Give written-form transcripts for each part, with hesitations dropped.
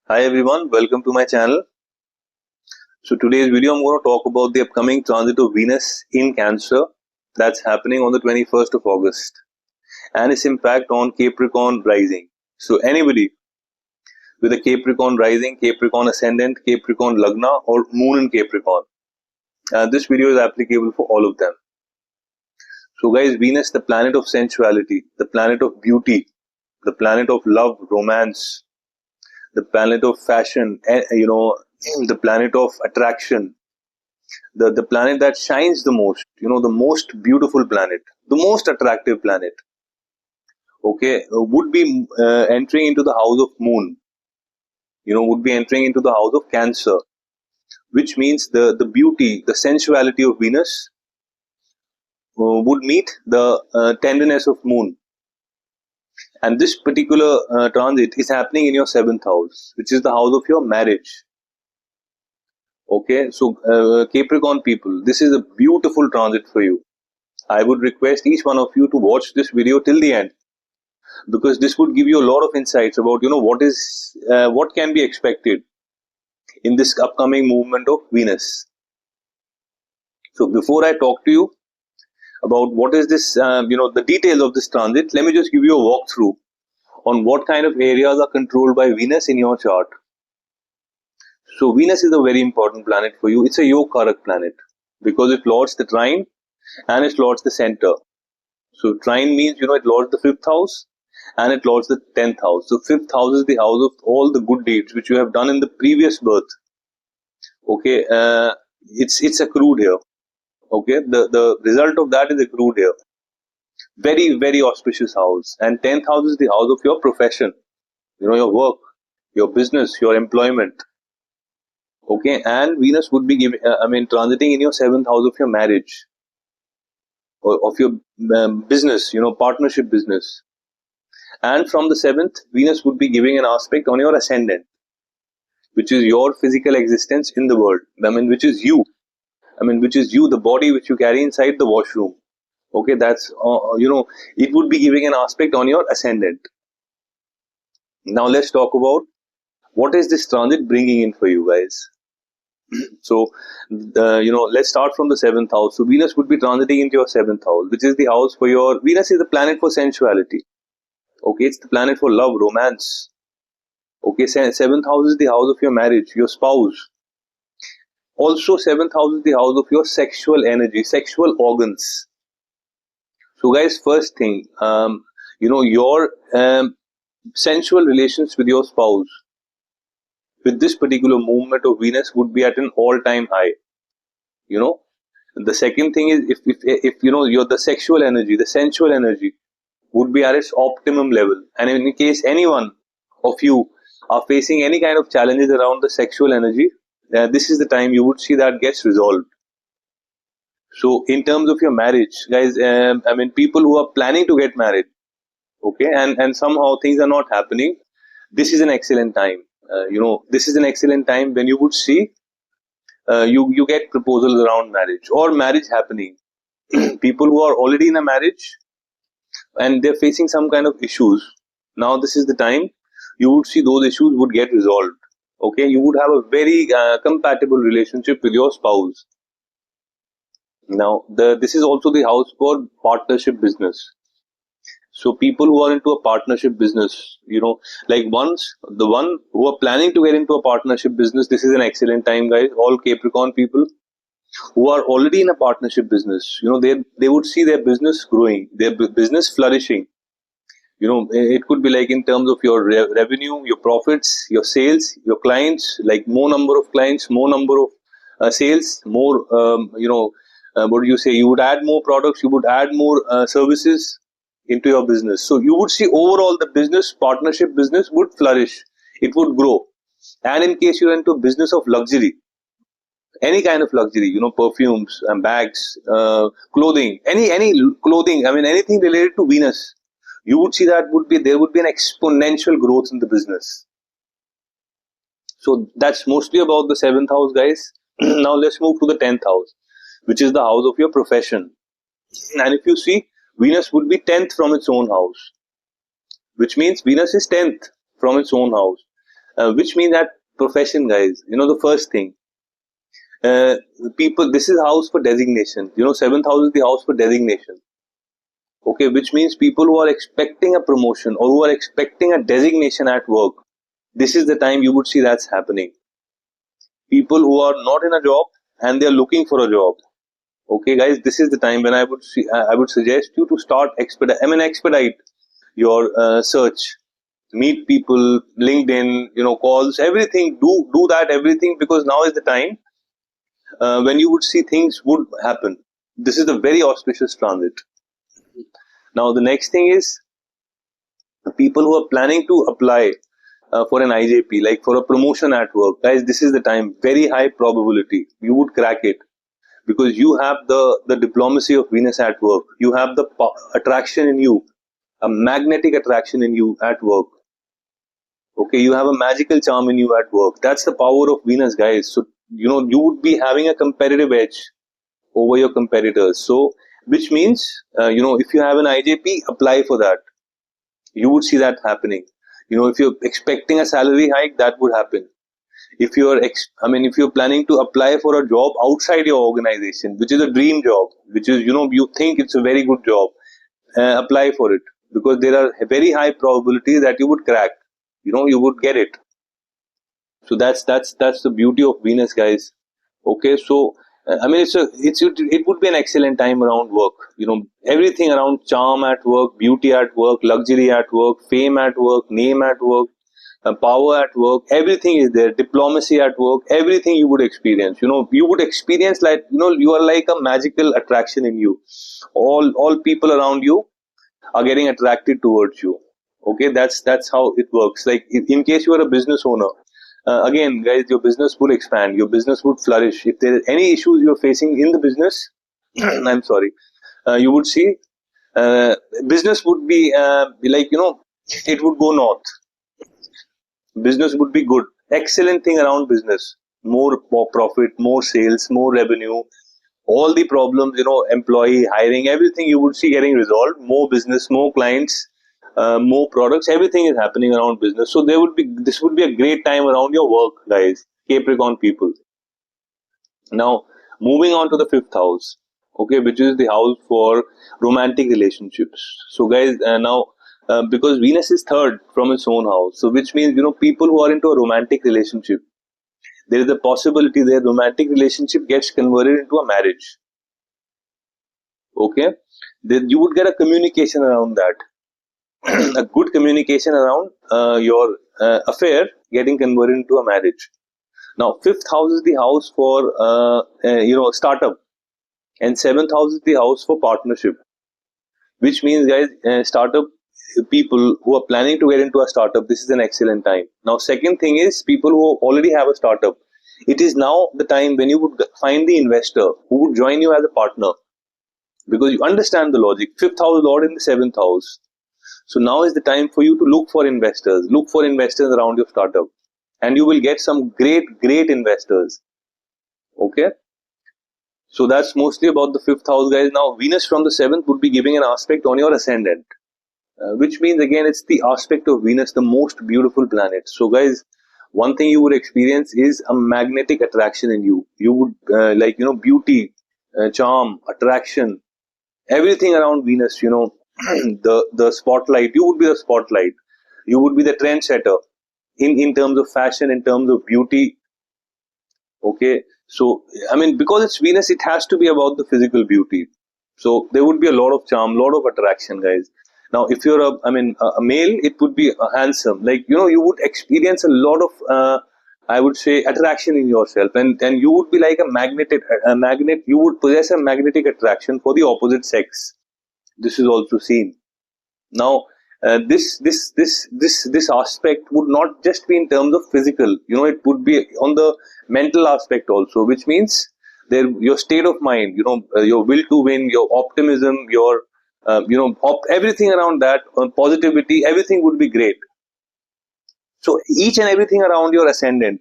Hi everyone, welcome to my channel. So today's video I'm going to talk about the upcoming transit of Venus in Cancer that's happening on the 21st of August and its impact on Capricorn rising. So anybody with a Capricorn rising, Capricorn ascendant, Capricorn lagna or moon in Capricorn, this video is applicable for all of them. So guys, Venus, the planet of sensuality, the planet of beauty, the planet of love, romance, the planet of fashion, the planet of attraction, the planet that shines the most, the most beautiful planet, the most attractive planet, okay, would be entering into the house of moon, would be entering into the house of Cancer, which means the beauty, the sensuality of Venus would meet the tenderness of moon. And this particular transit is happening in your 7th house, which is the house of your marriage. Okay, so Capricorn people, this is a beautiful transit for you. I would request each one of you to watch this video till the end, because this would give you a lot of insights about what can be expected in this upcoming movement of Venus. So before I talk to you about what is this, the details of this transit, let me just give you a walkthrough on what kind of areas are controlled by Venus in your chart. So Venus is a very important planet for you. It's a Yoga-karak planet because it lords the trine and it lords the center. So trine means, it lords the 5th house and it lords the 10th house. So 5th house is the house of all the good deeds which you have done in the previous birth. Okay, it's accrued here. Okay, the result of that is accrued here. Very, very auspicious house. And 10th house is the house of your profession, your work, your business, your employment. Okay, and Venus would be transiting in your 7th house of your marriage, or of your business, partnership business. And from the 7th, Venus would be giving an aspect on your ascendant, which is your physical existence in the world. Which is you. Which is you, the body which you carry inside the washroom. Okay, that's, it would be giving an aspect on your ascendant. Now let's talk about what is this transit bringing in for you guys. So, let's start from the 7th house. So Venus would be transiting into your 7th house, which is the house for your, Venus is the planet for sensuality. Okay, it's the planet for love, romance. Okay, 7th house is the house of your marriage, your spouse. Also, 7th house is the house of your sexual energy, sexual organs. So guys, first thing, your sensual relations with your spouse, with this particular movement of Venus, would be at an all-time high. The second thing is, if the sexual energy, the sensual energy would be at its optimum level. And in case anyone of you are facing any kind of challenges around the sexual energy, this is the time you would see that gets resolved. So in terms of your marriage, guys, people who are planning to get married, okay, and somehow things are not happening, this is an excellent time. This is an excellent time when you would see you get proposals around marriage or marriage happening. People who are already in a marriage and they're facing some kind of issues, now this is the time you would see those issues would get resolved. Okay, you would have a very compatible relationship with your spouse. Now, this is also the house for partnership business. So people who are into a partnership business, the one who are planning to get into a partnership business, this is an excellent time, guys. All Capricorn people who are already in a partnership business, they would see their business growing, their business flourishing. It could be like in terms of your revenue, your profits, your sales, your clients, like more number of clients, more number of sales, more, what do you say? You would add more products, you would add more services into your business. So you would see overall the business, partnership business would flourish. It would grow. And in case you're into business of luxury, any kind of luxury, perfumes and bags, clothing, any clothing, anything related to Venus, you would see that there would be an exponential growth in the business. So that's mostly about the 7th house, guys. Now let's move to the 10th house, which is the house of your profession. And if you see, Venus would be 10th from its own house, which means Venus is 10th from its own house. which means that profession, guys, the first thing, uh, people, this is house for designation. Seventh house is the house for designation. Okay, which means people who are expecting a promotion or who are expecting a designation at work, this is the time you would see that's happening. People who are not in a job and they are looking for a job. Okay, guys, this is the time when I would suggest you to start expedite your search, meet people, LinkedIn, calls, everything. Do that everything, because now is the time when you would see things would happen. This is a very auspicious transit. Now the next thing is people who are planning to apply for an IJP, like for a promotion at work. Guys, this is the time. Very high probability you would crack it, because you have the diplomacy of Venus at work. You have the attraction in you, a magnetic attraction in you at work. Okay, you have a magical charm in you at work. That's the power of Venus, guys. So you would be having a competitive edge over your competitors. So which means if you have an IJP, apply for that. You would see that happening. If you're expecting a salary hike, that would happen. If you're planning to apply for a job outside your organization, which is a dream job, which is you think it's a very good job, apply for it, because there are very high probabilities that you would crack. You would get it. So that's the beauty of Venus, guys. Okay, so it would be an excellent time around work. Everything around charm at work, beauty at work, luxury at work, fame at work, name at work, power at work. Everything is there. Diplomacy at work. Everything you would experience. You would experience like you are like a magical attraction in you. All people around you are getting attracted towards you. Okay, that's how it works. Like in case you are a business owner, again, guys, your business will expand, your business would flourish. If there are any issues you're facing in the business, I'm sorry, you would see business would be like it would go north. Business would be good. Excellent thing around business. More profit, more sales, more revenue. All the problems, employee hiring, everything you would see getting resolved. More business, more clients, more products. Everything is happening around business. So this would be a great time around your work, guys. Capricorn people. Now, moving on to the fifth house, okay, which is the house for romantic relationships. So, guys, now because Venus is third from its own house, so which means people who are into a romantic relationship, there is a possibility their romantic relationship gets converted into a marriage. Okay, then you would get a communication around that, a good communication around your affair getting converted into a marriage. Now, fifth house is the house for startup, and seventh house is the house for partnership. Which means, guys, startup people who are planning to get into a startup, this is an excellent time. Now, second thing is people who already have a startup. It is now the time when you would find the investor who would join you as a partner, because you understand the logic. Fifth house lord in the seventh house. So now is the time for you to look for investors. Look for investors around your startup, and you will get some great investors. Okay. So that's mostly about the fifth house, guys. Now, Venus from the seventh would be giving an aspect on your ascendant, which means again it's the aspect of Venus, the most beautiful planet. So, guys, one thing you would experience is a magnetic attraction in you. You would beauty, charm, attraction, everything around Venus. The spotlight. You would be the spotlight. You would be the trendsetter in terms of fashion, in terms of beauty. Okay, so because it's Venus, it has to be about the physical beauty. So there would be a lot of charm, lot of attraction, guys. Now, if you're a male, it would be handsome. Like you would experience a lot of I would say attraction in yourself, and you would be like a magnet. You would possess a magnetic attraction for the opposite sex. This is also seen. Now, this aspect would not just be in terms of physical. It would be on the mental aspect also, which means your state of mind, your will to win, your optimism, your everything around that, positivity, everything would be great. So each and everything around your ascendant,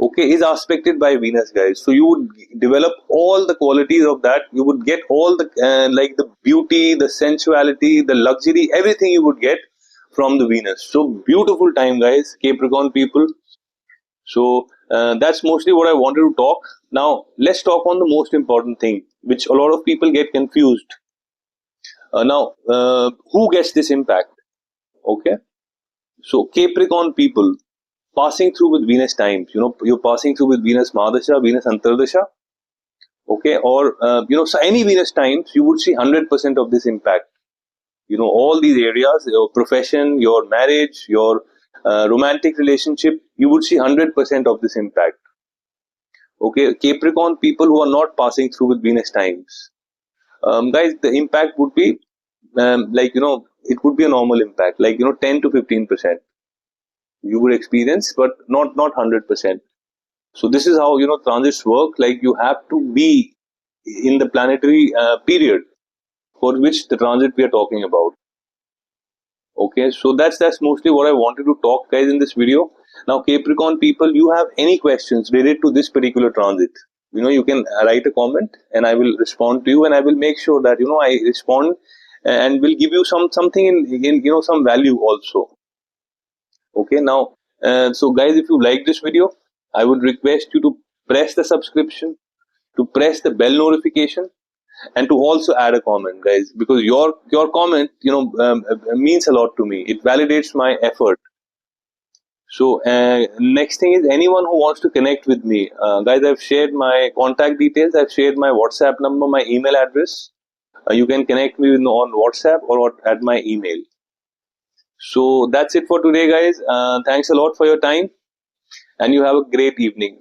okay, is aspected by Venus, guys. So you would develop all the qualities of that. You would get all the like the beauty, the sensuality, the luxury, everything you would get from the Venus. So beautiful time, guys, Capricorn people. So that's mostly what I wanted to talk. Now let's talk on the most important thing, which a lot of people get confused. Who gets this impact? Okay, so Capricorn people passing through with Venus times. You're passing through with Venus Mahadasha, Venus Antardasha. Okay, or so any Venus times, you would see 100% of this impact. All these areas, your profession, your marriage, your romantic relationship, you would see 100% of this impact. Okay, Capricorn people who are not passing through with Venus times, guys, the impact would be it would be a normal impact, 10 to 15% you would experience, but not 100%. So this is how transits work. Like, you have to be in the planetary period for which the transit we are talking about. Okay, so that's mostly what I wanted to talk, guys, in this video. Now, Capricorn people, you have any questions related to this particular transit, you can write a comment and I will respond to you, and I will make sure that I respond and will give you something in some value also. Okay, now so guys, if you like this video, I would request you to press the subscription, to press the bell notification, and to also add a comment, guys, because your comment means a lot to me. It validates my effort. So next thing is, anyone who wants to connect with me, guys, I've shared my contact details, I've shared my WhatsApp number, my email address. You can connect me on WhatsApp or at my email. So that's it for today, guys. Thanks a lot for your time, and you have a great evening.